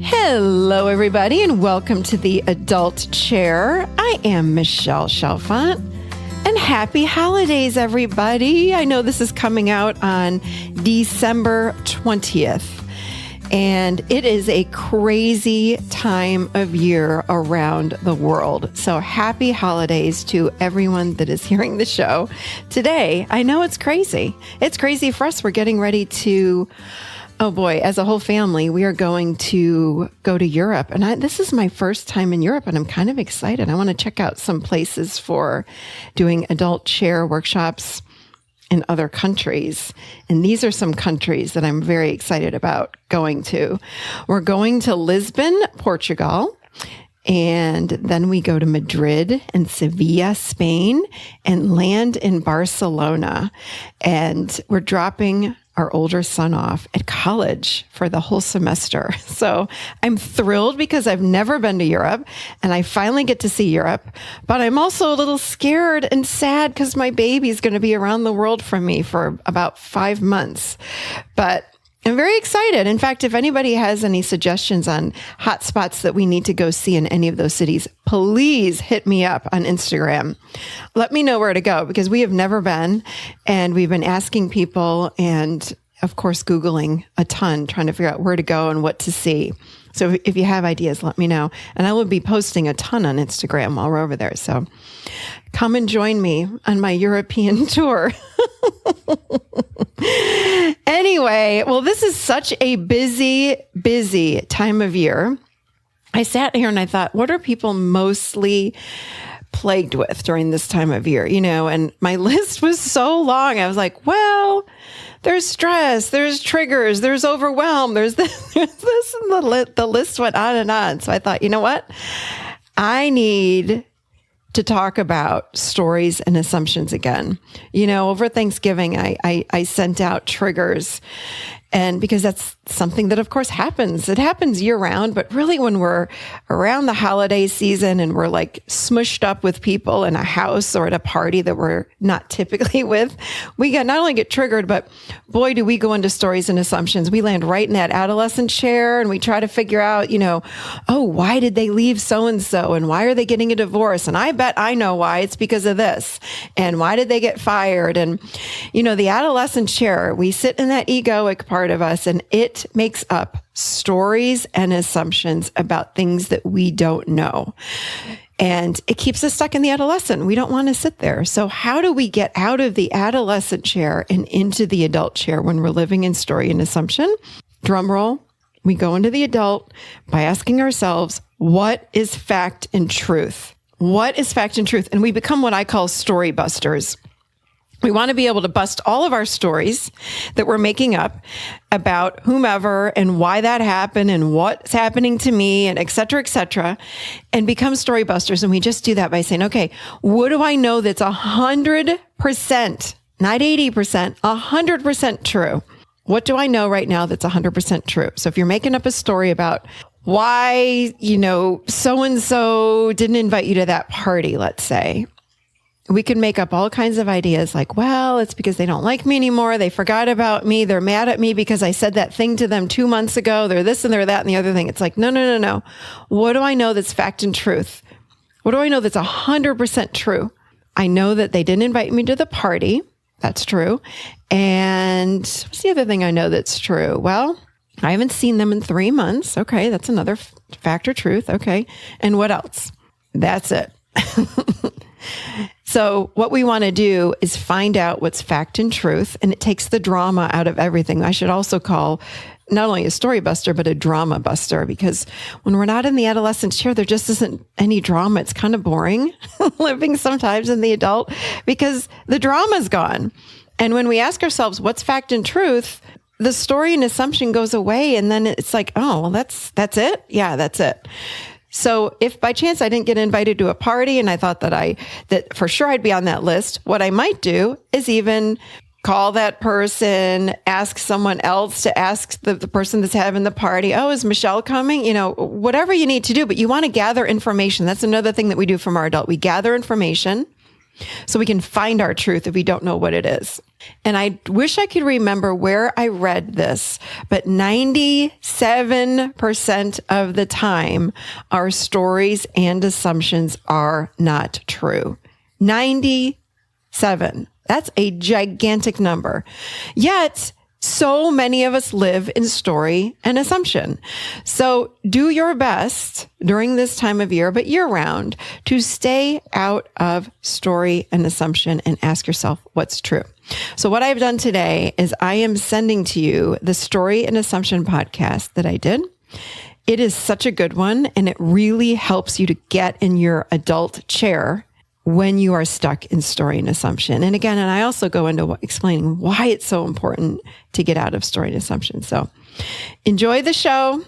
Hello, everybody, and welcome to the Adult Chair. I am Michelle Chalfant, and happy holidays, everybody. I know this is coming out on December 20th, and it is a crazy time of year around the world. So happy holidays to everyone that is hearing the show today. I know it's crazy. It's crazy for us. We're getting ready to... Oh boy, as a whole family, we are going to go to Europe. And this is my first time in Europe, and I'm kind of excited. I want to check out some places for doing adult chair workshops in other countries. And these are some countries that I'm very excited about going to. We're going to Lisbon, Portugal. And then we go to Madrid and Sevilla, Spain, and land in Barcelona. And we're dropping our older son off at college for the whole semester. So I'm thrilled because I've never been to Europe and I finally get to see Europe, but I'm also a little scared and sad because my baby's going to be around the world from me for about 5 months. But I'm very excited. In fact, if anybody has any suggestions on hot spots that we need to go see in any of those cities, please hit me up on Instagram. Let me know where to go because we have never been, and we've been asking people and, of course, Googling a ton, trying to figure out where to go and what to see. So if you have ideas, let me know. And I will be posting a ton on Instagram while we're over there. So come and join me on my European tour. Anyway, well, this is such a busy time of year. I sat here and I thought, what are people mostly plagued with during this time of year? You know, and my list was so long. I was like, well, there's stress, there's triggers, there's overwhelm, there's this, and the list went on and on. So I thought, you know what? I need to talk about stories and assumptions again. You know, over Thanksgiving, I sent out triggers, and because that's something that, of course, happens. It happens year round, but really when we're around the holiday season and we're like smushed up with people in a house or at a party that we're not typically with, we not only get triggered, but boy, do we go into stories and assumptions. We land right in that adolescent chair and we try to figure out, you know, oh, why did they leave so-and-so? And why are they getting a divorce? And I bet I know why. It's because of this. And why did they get fired? And, you know, the adolescent chair, we sit in that egoic part of us, and it makes up stories and assumptions about things that we don't know. And it keeps us stuck in the adolescent. We don't want to sit there. So how do we get out of the adolescent chair and into the adult chair when we're living in story and assumption? Drum roll. We go into the adult by asking ourselves, what is fact and truth? What is fact and truth? And we become what I call story busters. We want to be able to bust all of our stories that we're making up about whomever and why that happened and what's happening to me and et cetera, and become story busters. And we just do that by saying, okay, what do I know that's 100%, not 80%, 100% true? What do I know right now that's 100% true? So if you're making up a story about why, you know, so-and-so didn't invite you to that party, let's say, we can make up all kinds of ideas like, well, it's because they don't like me anymore. They forgot about me. They're mad at me because I said that thing to them 2 months ago. They're this and they're that and the other thing. It's like, no. What do I know that's fact and truth? What do I know that's 100% true? I know that they didn't invite me to the party. That's true. And what's the other thing I know that's true? Well, I haven't seen them in 3 months. Okay, that's another fact or truth. Okay. And what else? That's it. So what we want to do is find out what's fact and truth, and it takes the drama out of everything. I should also call not only a story buster, but a drama buster, because when we're not in the adolescent chair, there just isn't any drama. It's kind of boring living sometimes in the adult because the drama's gone. And when we ask ourselves, what's fact and truth, the story and assumption goes away. And then it's like, oh, well, that's it. Yeah, that's it. So if by chance I didn't get invited to a party and I thought that for sure I'd be on that list, what I might do is even call that person, ask someone else to ask the person that's having the party, oh, is Michelle coming? You know, whatever you need to do, but you want to gather information. That's another thing that we do from our adult. We gather information so we can find our truth if we don't know what it is. And I wish I could remember where I read this, but 97% of the time, our stories and assumptions are not true. 97. That's a gigantic number. Yet, so many of us live in story and assumption. So do your best during this time of year, but year round, to stay out of story and assumption and ask yourself what's true. So what I've done today is I am sending to you the Story and Assumption podcast that I did. It is such a good one, and it really helps you to get in your adult chair when you are stuck in story and assumption. And again, and I also go into explaining why it's so important to get out of story and assumption. So enjoy the show.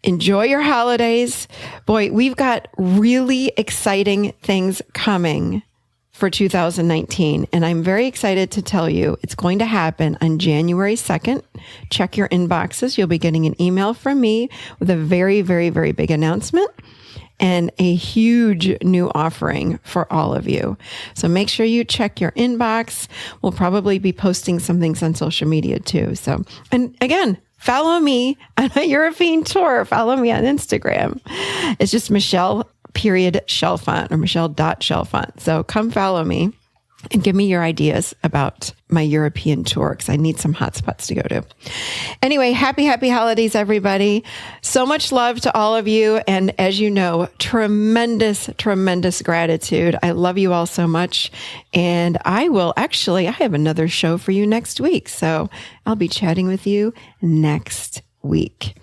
Enjoy your holidays. Boy, we've got really exciting things coming for 2019. And I'm very excited to tell you it's going to happen on January 2nd. Check your inboxes. You'll be getting an email from me with a very, very, very big announcement and a huge new offering for all of you. So make sure you check your inbox. We'll probably be posting some things on social media too. So, and again, follow me on my European tour. Follow me on Instagram. It's just Michelle.Chalfant or Michelle.Chalfant. So come follow me and give me your ideas about my European tour because I need some hot spots to go to. Anyway, happy holidays, everybody. So much love to all of you. And as you know, tremendous gratitude. I love you all so much. And I have another show for you next week. So I'll be chatting with you next week.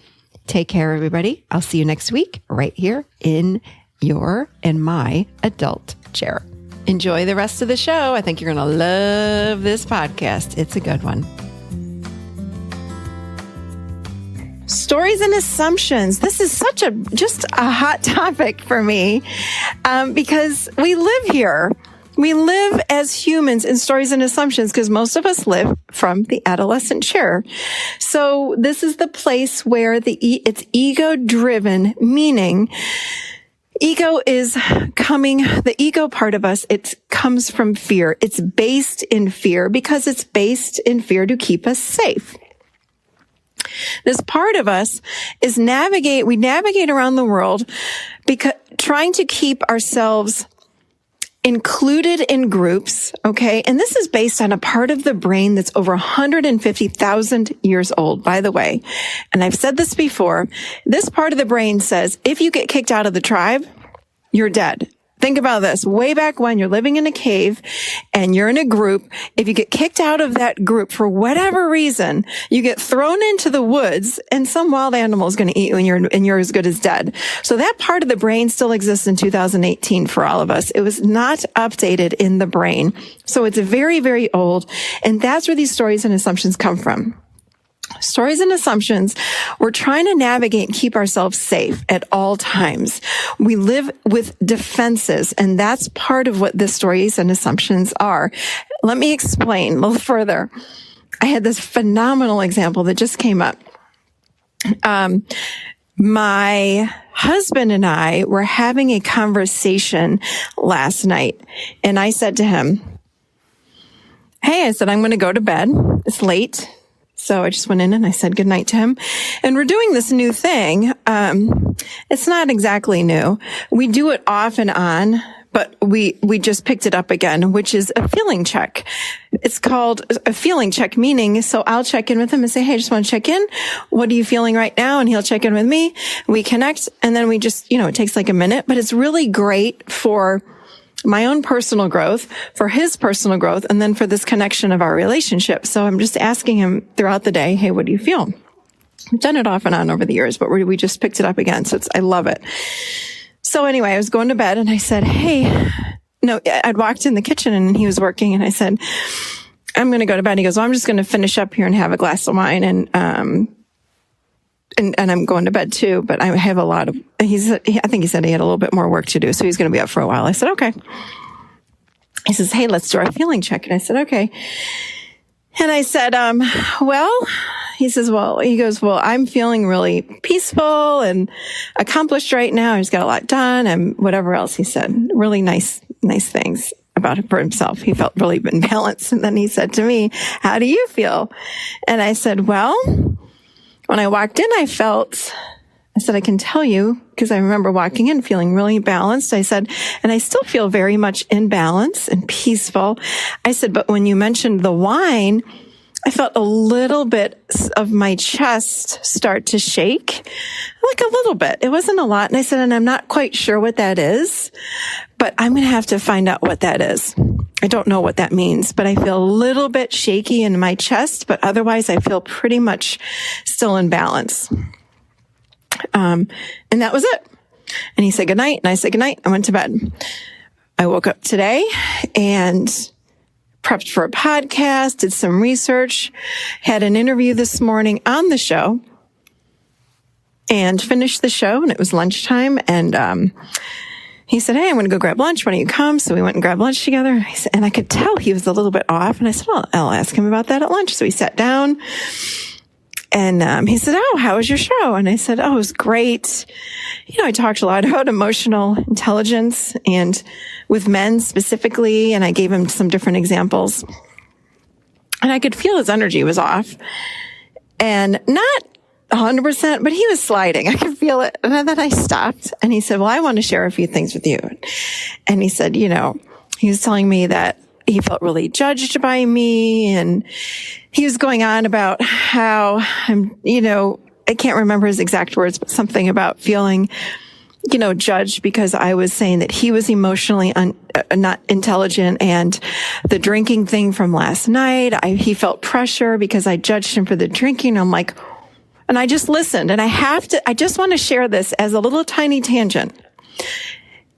Take care, everybody. I'll see you next week right here in your and my adult chair. Enjoy the rest of the show. I think you're going to love this podcast. It's a good one. Stories and assumptions. This is just a hot topic for me because we live here. We live as humans in stories and assumptions because most of us live from the adolescent chair. So this is the place where it's ego-driven, meaning the ego part of us, it comes from fear. It's based in fear because it's based in fear to keep us safe. This part of us we navigate around the world because trying to keep ourselves included in groups, okay? And this is based on a part of the brain that's over 150,000 years old, by the way. And I've said this before. This part of the brain says, if you get kicked out of the tribe, you're dead. Think about this. Way back when you're living in a cave and you're in a group, if you get kicked out of that group for whatever reason, you get thrown into the woods and some wild animal is going to eat you and you're as good as dead. So that part of the brain still exists in 2018 for all of us. It was not updated in the brain. So it's very, very old. And that's where these stories and assumptions come from. Stories and assumptions, we're trying to navigate and keep ourselves safe at all times. We live with defenses, and that's part of what the stories and assumptions are. Let me explain a little further. I had this phenomenal example that just came up. My husband and I were having a conversation last night, and I said to him, hey, I said, I'm going to go to bed. It's late. So I just went in and I said goodnight to him. And we're doing this new thing. It's not exactly new. We do it off and on, but we just picked it up again, which is a feeling check. It's called a feeling check, meaning, so I'll check in with him and say, hey, I just want to check in. What are you feeling right now? And he'll check in with me. We connect, and then we just, it takes like a minute, but it's really great for my own personal growth, for his personal growth, and then for this connection of our relationship. So I'm just asking him throughout the day, hey, what do you feel? We've done it off and on over the years, but we just picked it up again. So I love it. So anyway, I was going to bed and I said, I'd walked in the kitchen and he was working and I said, I'm going to go to bed. He goes, well, I'm just going to finish up here and have a glass of wine. And I'm going to bed too, but I have I think he said he had a little bit more work to do. So he's going to be up for a while. I said, okay. He says, hey, let's do our feeling check. And I said, okay. And I said, he goes, well, I'm feeling really peaceful and accomplished right now. I just got a lot done and whatever else he said, really nice things about it for himself. He felt really imbalanced. And then he said to me, how do you feel? And I said, well, when I walked in, I said, I can tell you, because I remember walking in feeling really balanced. I said, and I still feel very much in balance and peaceful. I said, but when you mentioned the wine, I felt a little bit of my chest start to shake, like a little bit. It wasn't a lot. And I said, and I'm not quite sure what that is, but I'm going to have to find out what that is. I don't know what that means, but I feel a little bit shaky in my chest, but otherwise I feel pretty much still in balance. And that was it. And he said goodnight, and I said goodnight. I went to bed. I woke up today and prepped for a podcast, did some research, had an interview this morning on the show, and finished the show, and it was lunchtime. And he said, hey, I'm going to go grab lunch. Why don't you come? So we went and grabbed lunch together. And I could tell he was a little bit off. And I said, well, I'll ask him about that at lunch. So we sat down. And he said, oh, how was your show? And I said, oh, it was great. I talked a lot about emotional intelligence and with men specifically, and I gave him some different examples. And I could feel his energy was off. And not 100%, but he was sliding. I could feel it. And then I stopped, and he said, well, I want to share a few things with you. And he said, he was telling me that he felt really judged by me, and he was going on about how I can't remember his exact words, but something about feeling, judged because I was saying that he was emotionally not intelligent, and the drinking thing from last night, he felt pressure because I judged him for the drinking. I'm like, and I just listened, and I just want to share this as a little tiny tangent.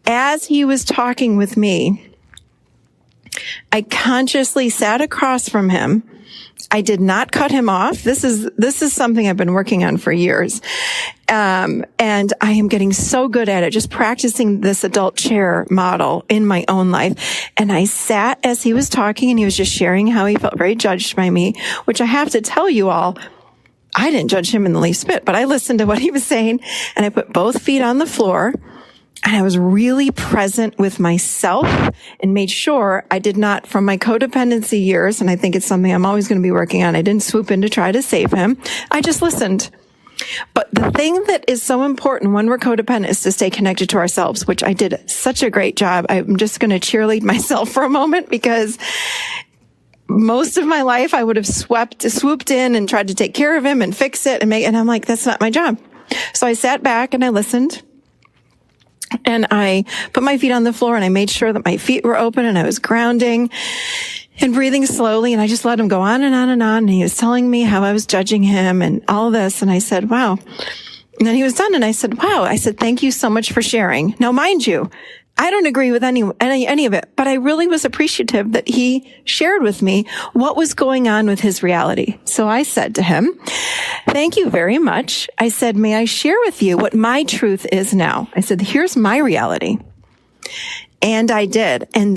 As he was talking with me, I consciously sat across from him. I did not cut him off. This is something I've been working on for years. And I am getting so good at it, just practicing this adult chair model in my own life. And I sat as he was talking, and he was just sharing how he felt very judged by me, which I have to tell you all, I didn't judge him in the least bit, but I listened to what he was saying, and I put both feet on the floor. And I was really present with myself and made sure I did not, from my codependency years, and I think it's something I'm always going to be working on, I didn't swoop in to try to save him. I just listened. But the thing that is so important when we're codependent is to stay connected to ourselves, which I did such a great job. I'm just going to cheerlead myself for a moment, because most of my life I would have swooped in and tried to take care of him and fix it and I'm like, that's not my job. So I sat back and I listened. And I put my feet on the floor, and I made sure that my feet were open, and I was grounding and breathing slowly. And I just let him go on and on and on. And he was telling me how I was judging him and all this. And I said, wow. And then he was done. And I said, wow. I said, thank you so much for sharing. Now, mind you, I don't agree with any of it, but I really was appreciative that he shared with me what was going on with his reality. So I said to him, thank you very much. I said, may I share with you what my truth is now? I said, here's my reality. And I did. And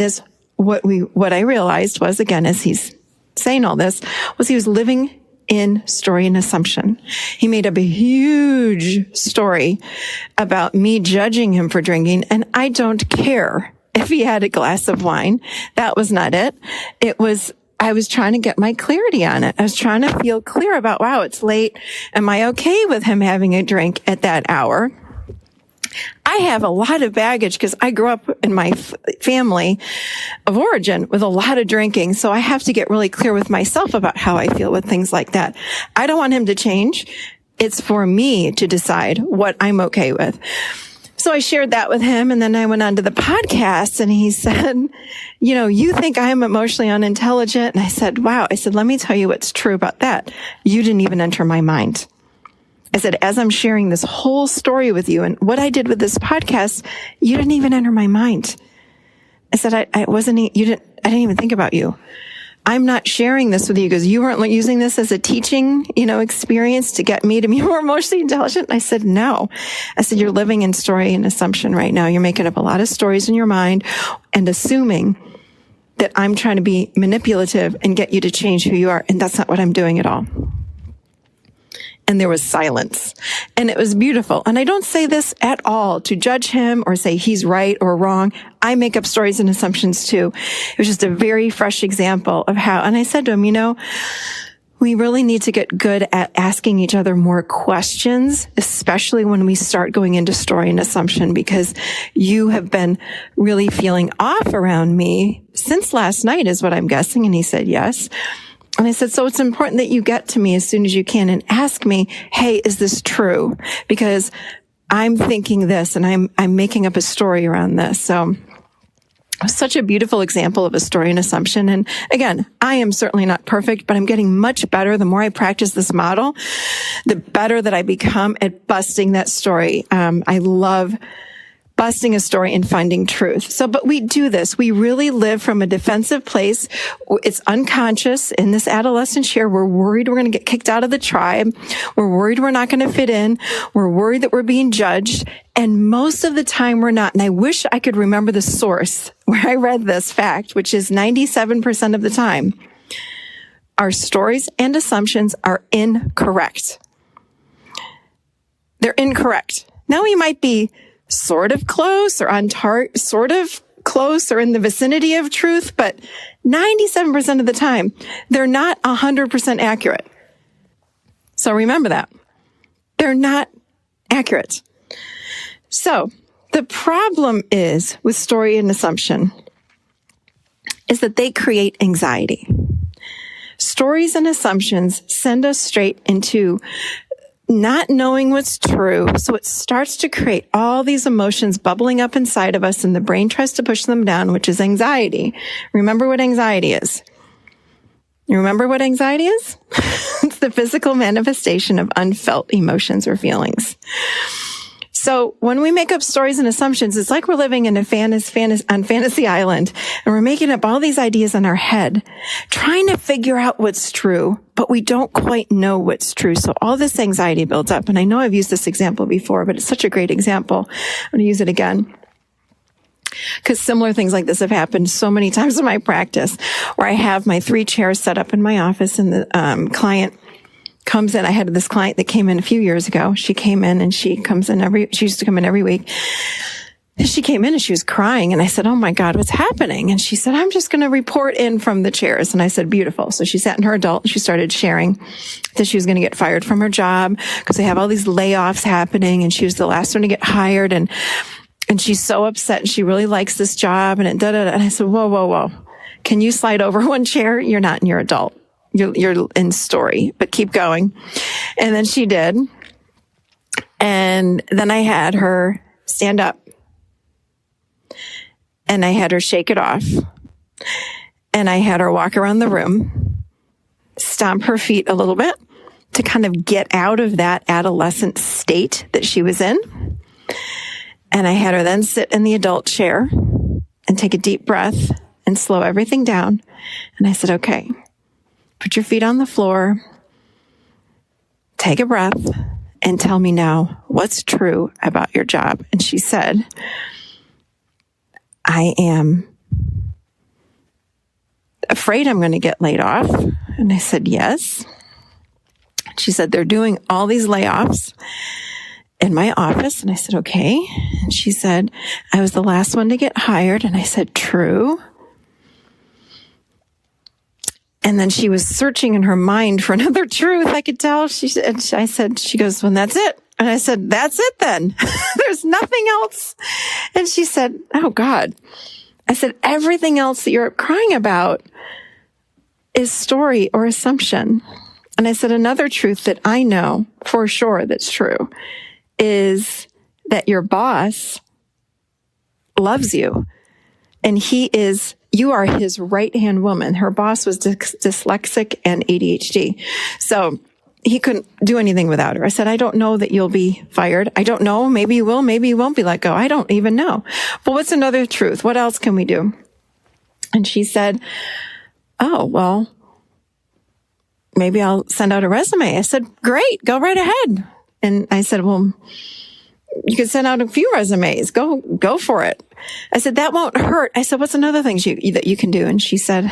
what I realized was, again, as he's saying all this, was he was living in story and assumption. He made up a huge story about me judging him for drinking, and I don't care if he had a glass of wine. That was not it. I was trying to get my clarity on it. I was trying to feel clear about, wow, it's late. Am I okay with him having a drink at that hour? I have a lot of baggage because I grew up in my family of origin with a lot of drinking. So I have to get really clear with myself about how I feel with things like that. I don't want him to change. It's for me to decide what I'm okay with. So I shared that with him, and then I went on to the podcast, and he said, you think I am emotionally unintelligent? And I said, wow. I said, let me tell you what's true about that. You didn't even enter my mind. I said, as I'm sharing this whole story with you and what I did with this podcast, you didn't even enter my mind. I said, I didn't even think about you. I'm not sharing this with you because you weren't using this as a teaching, experience to get me to be more emotionally intelligent. And I said, no. I said, you're living in story and assumption right now. You're making up a lot of stories in your mind and assuming that I'm trying to be manipulative and get you to change who you are. And that's not what I'm doing at all. And there was silence. And it was beautiful. And I don't say this at all to judge him or say he's right or wrong. I make up stories and assumptions too. It was just a very fresh example of how, and I said to him, we really need to get good at asking each other more questions, especially when we start going into story and assumption, because you have been really feeling off around me since last night is what I'm guessing. And he said, yes. And I said, so it's important that you get to me as soon as you can and ask me, hey, is this true? Because I'm thinking this and I'm making up a story around this. So it was such a beautiful example of a story and assumption. And again, I am certainly not perfect, but I'm getting much better. The more I practice this model, the better that I become at busting that story. I love busting a story and finding truth. So, but we do this. We really live from a defensive place. It's unconscious. In this adolescent chair, we're worried we're going to get kicked out of the tribe. We're worried we're not going to fit in. We're worried that we're being judged. And most of the time we're not. And I wish I could remember the source where I read this fact, which is 97% of the time, our stories and assumptions are incorrect. They're incorrect. Now we might be sort of close or on target, sort of close or in the vicinity of truth, but 97% of the time, they're not 100% accurate. So remember that. They're not accurate. So the problem is with story and assumption is that they create anxiety. Stories and assumptions send us straight into not knowing what's true. So it starts to create all these emotions bubbling up inside of us, and the brain tries to push them down, which is anxiety. Remember what anxiety is. You remember what anxiety is? It's the physical manifestation of unfelt emotions or feelings. So when we make up stories and assumptions, it's like we're living in a fantasy island, and we're making up all these ideas in our head, trying to figure out what's true, but we don't quite know what's true. So all this anxiety builds up. And I know I've used this example before, but it's such a great example. I'm going to use it again, because similar things like this have happened so many times in my practice, where I have my 3 chairs set up in my office, and the client comes in. I had this client that came in a few years ago. She came in and she used to come in every week. And she came in and she was crying. And I said, oh my God, what's happening? And she said, I'm just going to report in from the chairs. And I said, beautiful. So she sat in her adult and she started sharing that she was going to get fired from her job because they have all these layoffs happening. And she was the last one to get hired. And she's so upset and she really likes this job. And And I said, whoa. Can you slide over one chair? You're not in your adult. You're in story, but keep going. And then she did. And then I had her stand up. And I had her shake it off. And I had her walk around the room, stomp her feet a little bit to kind of get out of that adolescent state that she was in. And I had her then sit in the adult chair and take a deep breath and slow everything down. And I said, okay, put your feet on the floor, take a breath, and tell me now what's true about your job. And she said, I am afraid I'm going to get laid off. And I said, yes. She said, they're doing all these layoffs in my office. And I said, okay. And she said, I was the last one to get hired. And I said, true. And then she was searching in her mind for another truth. I could tell. She goes, well, that's it. And I said, that's it then. There's nothing else. And she said, oh God. I said, everything else that you're crying about is story or assumption. And I said, another truth that I know for sure that's true is that your boss loves you, and you are his right-hand woman. Her boss was dyslexic and ADHD. So he couldn't do anything without her. I said, I don't know that you'll be fired. I don't know. Maybe you will. Maybe you won't be let go. I don't even know. But what's another truth? What else can we do? And she said, oh, well, maybe I'll send out a resume. I said, great, go right ahead. And I said, well, you could send out a few resumes. Go for it. I said, that won't hurt. I said, what's another thing that you can do? And she said,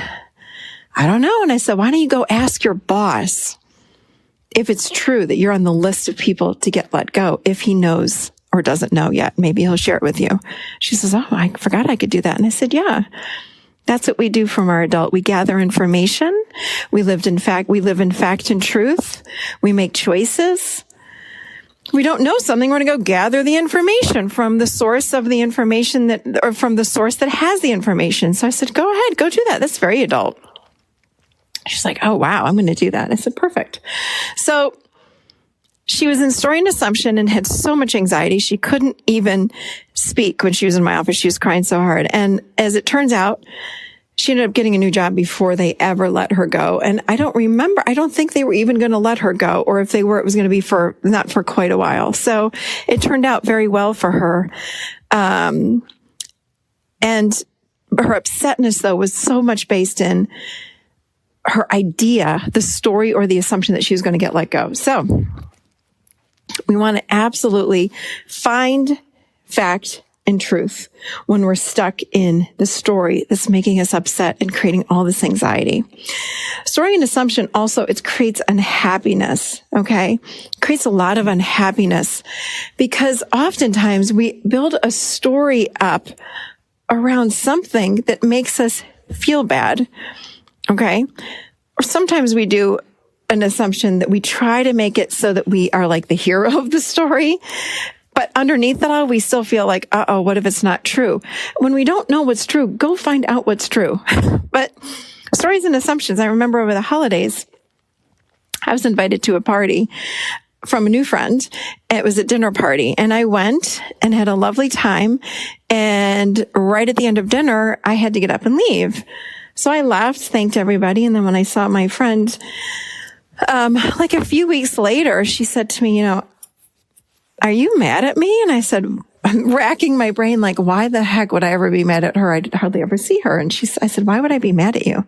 I don't know. And I said, why don't you go ask your boss if it's true that you're on the list of people to get let go, if he knows or doesn't know yet, maybe he'll share it with you. She says, oh, I forgot I could do that. And I said, yeah, that's what we do from our adult. We gather information. We live in fact and truth. We make choices. We don't know something. We're going to go gather the information from the source of the information or from the source that has the information. So I said, go ahead, go do that. That's very adult. She's like, oh, wow, I'm going to do that. I said, perfect. So she was in story and assumption and had so much anxiety. She couldn't even speak when she was in my office. She was crying so hard. And as it turns out, she ended up getting a new job before they ever let her go. And I don't think they were even going to let her go, or if they were, it was going to be not for quite a while. So it turned out very well for her. And her upsetness, though, was so much based in her idea, the story or the assumption that she was going to get let go. So we want to absolutely find fact and truth when we're stuck in the story that's making us upset and creating all this anxiety. Story and assumption also, it creates unhappiness, okay? It creates a lot of unhappiness because oftentimes we build a story up around something that makes us feel bad, okay? Or sometimes we do an assumption that we try to make it so that we are like the hero of the story. But underneath it all, we still feel like, uh-oh, what if it's not true? When we don't know what's true, go find out what's true. But stories and assumptions, I remember over the holidays, I was invited to a party from a new friend. It was a dinner party, and I went and had a lovely time. And right at the end of dinner, I had to get up and leave. So I left, thanked everybody. And then when I saw my friend, like a few weeks later, she said to me, are you mad at me? And I said, I'm racking my brain, like, why the heck would I ever be mad at her? I hardly ever see her. And I said, why would I be mad at you?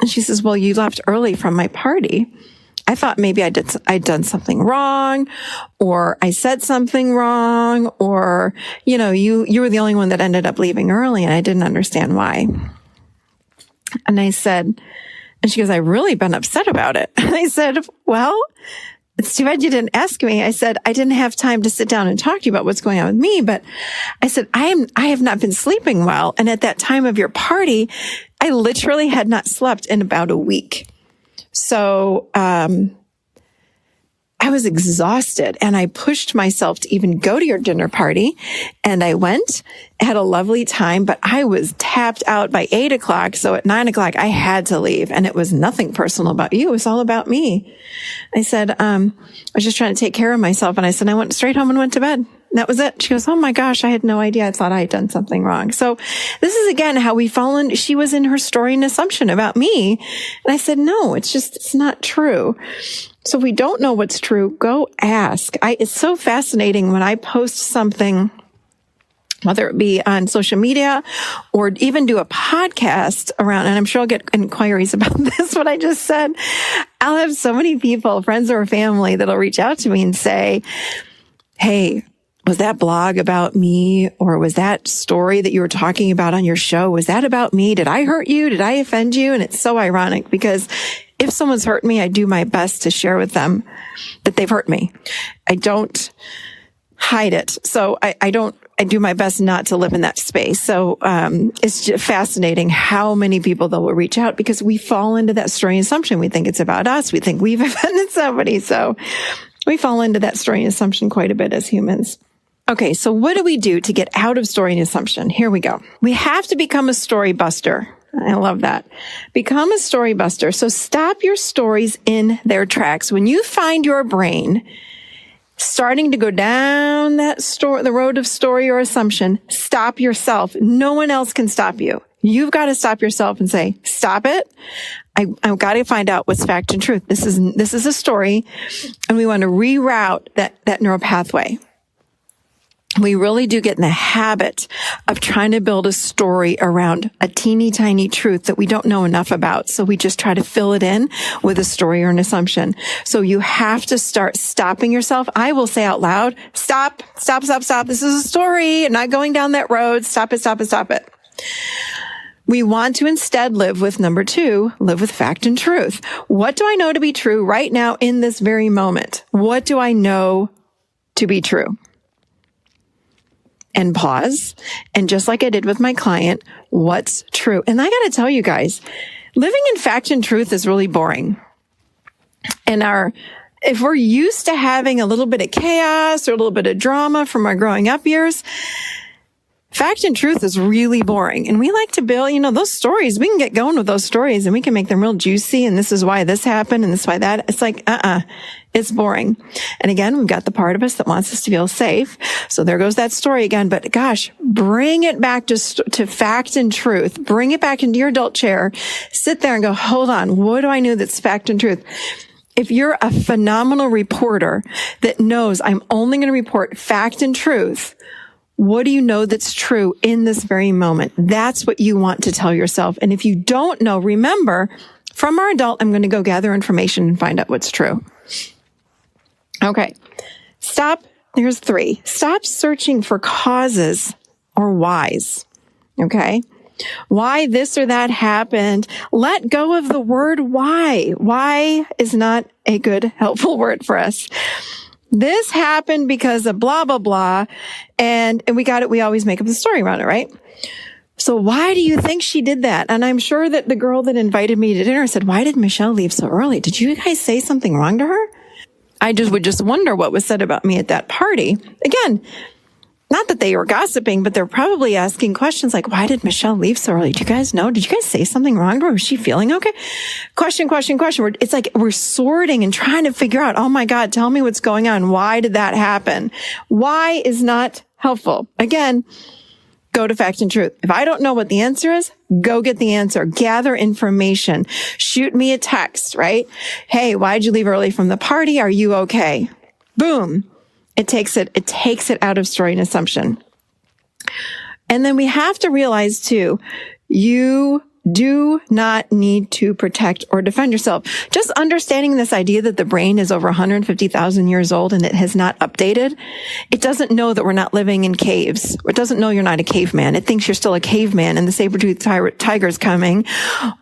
And she says, well, you left early from my party. I thought maybe I'd done something wrong, or I said something wrong, or, you were the only one that ended up leaving early, and I didn't understand why. And I said, and she goes, I've really been upset about it. And I said, well, it's too bad you didn't ask me. I said, I didn't have time to sit down and talk to you about what's going on with me. But I said, I have not been sleeping well. And at that time of your party, I literally had not slept in about a week. So, I was exhausted, and I pushed myself to even go to your dinner party, and I went, had a lovely time, but I was tapped out by 8:00. So at 9:00, I had to leave, and it was nothing personal about you. It was all about me. I said, I was just trying to take care of myself. And I said, I went straight home and went to bed. That was it. She goes, oh my gosh, I had no idea. I thought I had done something wrong. So this is again how we fall in. She was in her story and assumption about me. And I said, no, it's not true. So if we don't know what's true, go ask. It's so fascinating when I post something, whether it be on social media or even do a podcast around, and I'm sure I'll get inquiries about this, what I just said. I'll have so many people, friends or family, that'll reach out to me and say, hey, was that blog about me? Or was that story that you were talking about on your show? Was that about me? Did I hurt you? Did I offend you? And it's so ironic because if someone's hurt me, I do my best to share with them that they've hurt me. I don't hide it. So I do my best not to live in that space. So, it's just fascinating how many people that will reach out because we fall into that story and assumption. We think it's about us. We think we've offended somebody. So we fall into that story and assumption quite a bit as humans. Okay, so what do we do to get out of story and assumption? Here we go. We have to become a story buster. I love that. Become a story buster. So stop your stories in their tracks. When you find your brain starting to go down the road of story or assumption, stop yourself. No one else can stop you. You've got to stop yourself and say, stop it. I've got to find out what's fact and truth. This is a story, and we want to reroute that neural pathway. We really do get in the habit of trying to build a story around a teeny tiny truth that we don't know enough about. So we just try to fill it in with a story or an assumption. So you have to start stopping yourself. I will say out loud, stop. This is a story. I'm not going down that road. Stop it. We want to instead live with number 2, live with fact and truth. What do I know to be true right now in this very moment? What do I know to be true? And pause. And just like I did with my client, what's true? And I got to tell you guys, living in fact and truth is really boring. And if we're used to having a little bit of chaos or a little bit of drama from our growing up years, fact and truth is really boring. And we like to build, those stories. We can get going with those stories and we can make them real juicy. And this is why this happened and this is why that. It's like, it's boring. And again, we've got the part of us that wants us to feel safe. So there goes that story again. But gosh, bring it back to fact and truth. Bring it back into your adult chair. Sit there and go, hold on. What do I know that's fact and truth? If you're a phenomenal reporter that knows I'm only going to report fact and truth, what do you know that's true in this very moment? That's what you want to tell yourself. And if you don't know, remember, from our adult, I'm going to go gather information and find out what's true. Okay. Here's 3. Stop searching for causes or whys. Okay. Why this or that happened. Let go of the word why. Why is not a good, helpful word for us. This happened because of blah, blah, blah. And we always make up the story around it, right? So why do you think she did that? And I'm sure that the girl that invited me to dinner said, why did Michelle leave so early? Did you guys say something wrong to her? I would just wonder what was said about me at that party. Again, not that they were gossiping, but they're probably asking questions like, why did Michelle leave so early? Do you guys know? Did you guys say something wrong to her? Was she feeling okay? Question. It's like we're sorting and trying to figure out, oh my God, tell me what's going on. Why did that happen? Why is not helpful. Again, go to fact and truth. If I don't know what the answer is, go get the answer. Gather information. Shoot me a text, right? Hey, why'd you leave early from the party? Are you okay? Boom. It takes it out of story and assumption. And then we have to realize too, you do not need to protect or defend yourself. Just understanding this idea that the brain is over 150,000 years old and it has not updated. It doesn't know that we're not living in caves. It doesn't know you're not a caveman. It thinks you're still a caveman and the saber-toothed tiger is coming,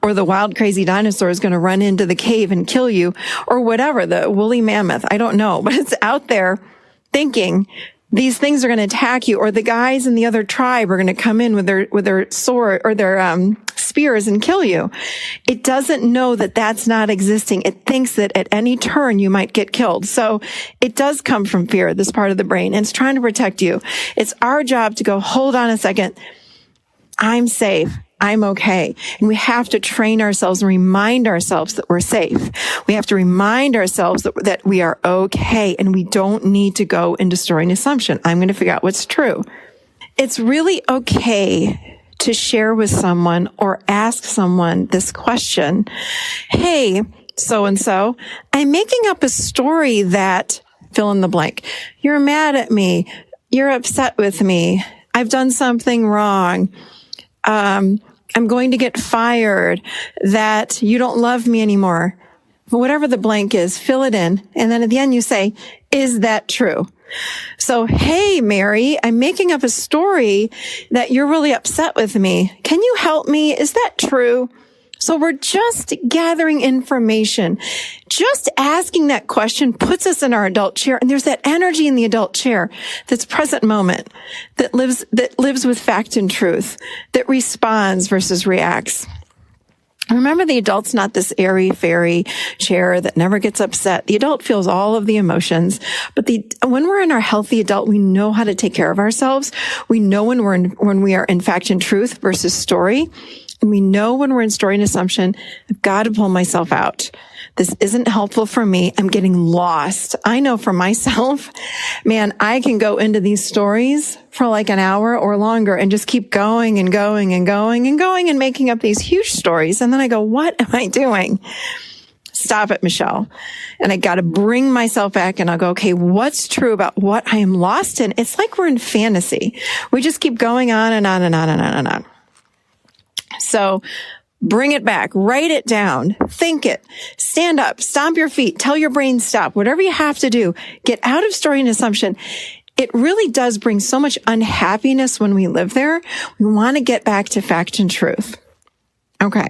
or the wild crazy dinosaur is going to run into the cave and kill you, or whatever, the woolly mammoth. I don't know, but it's out there thinking these things are going to attack you, or the guys in the other tribe are going to come in with their sword or their spears and kill you. It doesn't know that that's not existing. It thinks that at any turn you might get killed. So it does come from fear, this part of the brain, and it's trying to protect you. It's our job to go, hold on a second. I'm safe. I'm okay. And we have to train ourselves and remind ourselves that we're safe. We have to remind ourselves that we are okay, and we don't need to go into story and assumption. I'm going to figure out what's true. It's really okay to share with someone or ask someone this question. Hey, so-and-so, I'm making up a story that fill in the blank. You're mad at me. You're upset with me. I've done something wrong. I'm going to get fired, that you don't love me anymore. Whatever the blank is, fill it in. And then at the end you say, is that true? So, hey, Mary, I'm making up a story that you're really upset with me. Can you help me? Is that true? So we're just gathering information. Just asking that question puts us in our adult chair. And there's that energy in the adult chair that's present moment, that lives with fact and truth, that responds versus reacts. Remember, the adult's not this airy-fairy chair that never gets upset. The adult feels all of the emotions, but when we're in our healthy adult, we know how to take care of ourselves. We know when we are in fact and truth versus story. And we know when we're in story and assumption, I've got to pull myself out. This isn't helpful for me. I'm getting lost. I know for myself, man, I can go into these stories for like an hour or longer and just keep going and going and going and going and making up these huge stories. And then I go, what am I doing? Stop it, Michelle. And I got to bring myself back and I'll go, okay, what's true about what I am lost in? It's like we're in fantasy. We just keep going on and on and on and on and on. So bring it back, write it down, think it, stand up, stomp your feet, tell your brain stop, whatever you have to do, get out of story and assumption. It really does bring so much unhappiness when we live there. We want to get back to fact and truth. Okay.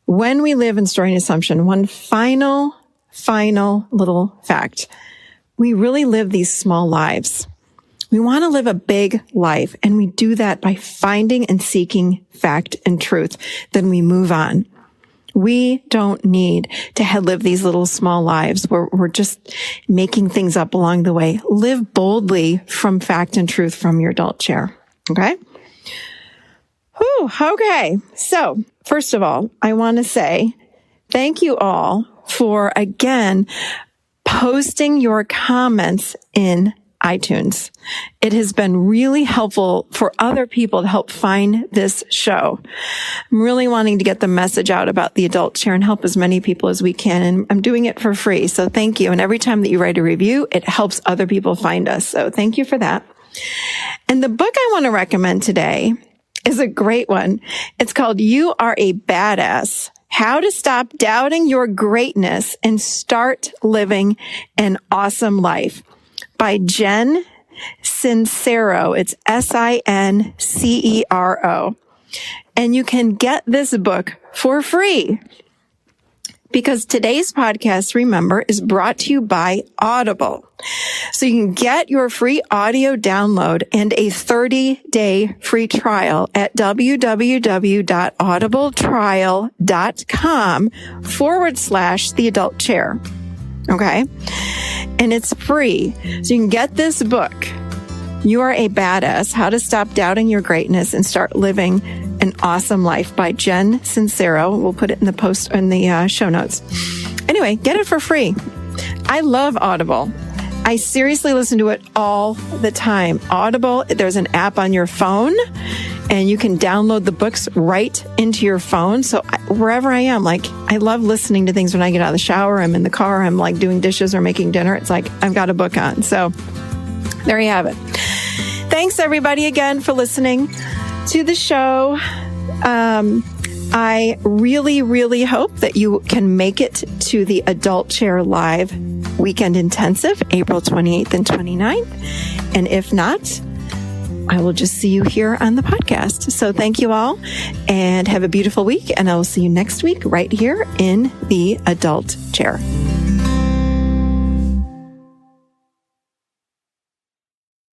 When we live in story and assumption, one final little fact. We really live these small lives. We want to live a big life, and we do that by finding and seeking fact and truth. Then we move on. We don't need to live these little small lives where we're just making things up along the way. Live boldly from fact and truth from your adult chair. Okay? Whew, okay. So, first of all, I want to say thank you all for, again, posting your comments in iTunes. It has been really helpful for other people to help find this show. I'm really wanting to get the message out about the adult chair and help as many people as we can. And I'm doing it for free. So thank you. And every time that you write a review, it helps other people find us. So thank you for that. And the book I want to recommend today is a great one. It's called You Are a Badass: How to Stop Doubting Your Greatness and Start Living an Awesome Life by Jen Sincero. It's Sincero. And you can get this book for free because today's podcast, remember, is brought to you by Audible. So you can get your free audio download and a 30-day free trial at www.audibletrial.com/The Adult Chair. Okay. And it's free. So you can get this book, You Are a Badass: How to Stop Doubting Your Greatness and Start Living an Awesome Life by Jen Sincero. We'll put it in the post in the show notes. Anyway, get it for free. I love Audible. I seriously listen to it all the time. Audible, there's an app on your phone and you can download the books right into your phone. So wherever I am, like, I love listening to things when I get out of the shower, I'm in the car, I'm like doing dishes or making dinner. It's like I've got a book on. So there you have it. Thanks everybody again for listening to the show. I really hope that you can make it to the Adult Chair Live Weekend Intensive, April 28th and 29th. And if not, I will just see you here on the podcast. So thank you all and have a beautiful week. And I will see you next week right here in the Adult Chair.